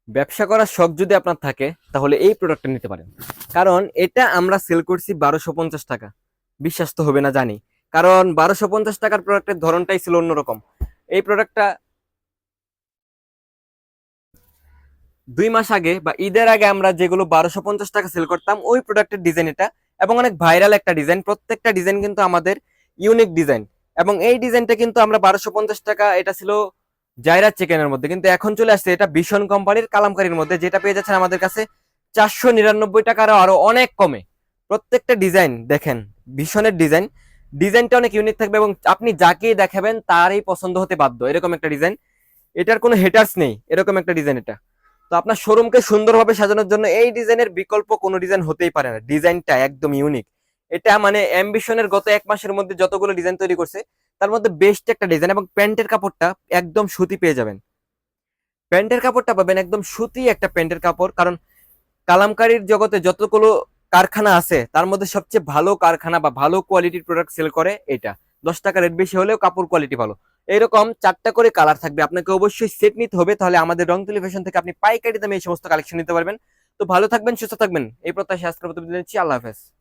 ব্যবসা করার শখ যদি আপনার থাকে তাহলে এই প্রোডাক্টটা নিতে পারেন। কারণ এটা আমরা সেল করছি 1250 টাকা। বিশ্বাস তো হবে না জানি, কারণ 1250 টাকার প্রোডাক্টের ধরনটাই ছিল অন্যরকম। এই প্রোডাক্টটা 2 মাস আগে বা ঈদের আগে আমরা যেগুলো 1250 টাকা সেল করতাম, ওই প্রোডাক্টের ডিজাইন এটা, এবং অনেক ভাইরাল একটা ডিজাইন। প্রত্যেকটা ডিজাইন কিন্তু আমাদের ইউনিক ডিজাইন। এবং এই ডিজাইনটা কিন্তু আমরা 1250 টাকা, এটা ছিল জায়রা চিকেনের মধ্যে, কিন্তু এখন চলে আসছে এটা ভীষণ কোম্পানির কালামকারীর মধ্যে, যেটা পেয়ে যাচ্ছেন আমাদের কাছে 499 টাকার আরো অনেক কমে। প্রত্যেকটা ডিজাইন দেখেন, ভীষণের ডিজাইন। ডিজাইনটা অনেক ইউনিক থাকবে এবং আপনি যাকেই দেখাবেন তারই পছন্দ হতে বাধ্য, এরকম একটা ডিজাইন। এটার কোনো হেটার্স নেই, এরকম একটা ডিজাইন এটা। তো আপনার শোরুমকে সুন্দরভাবে সাজানোর জন্য এই ডিজাইনের বিকল্প কোনো ডিজাইন হতেই পারে না। ডিজাইনটা একদম ইউনিক। এটা মানে অ্যাম্বিশনের গত 1 মাসের মধ্যে যতগুলো ডিজাইন তৈরি করছে তার মধ্যে বেস্ট একটা ডিজাইন। এবং প্যান্টের কাপড়টা একদম সুতি পেয়ে যাবেন। প্যান্টের কাপড়টা পাবেন একদম সুতি একটা প্যান্টের কাপড়। কারণ কালামকারীর জগতে যতগুলো কারখানা আছে তার মধ্যে সবচেয়ে ভালো কারখানা বা ভালো কোয়ালিটির প্রোডাক্ট সেল করে এটা। 10 টাকা রেট বেশি হলেও কাপড় কোয়ালিটি ভালো। এরকম 4টা করে কালার থাকবে, আপনাকে অবশ্যই সেট নিতে হবে, তাহলে আমাদের রংতুলি ফ্যাশন থেকে আপনি পাইকারি দামে এই সমস্ত কালেকশন নিতে পারবেন। তো ভালো থাকবেন, সুস্থ থাকবেন, এই প্রত্যাশা আজকের মতো বিদায় নিচ্ছি। আল্লাহ হাফেজ।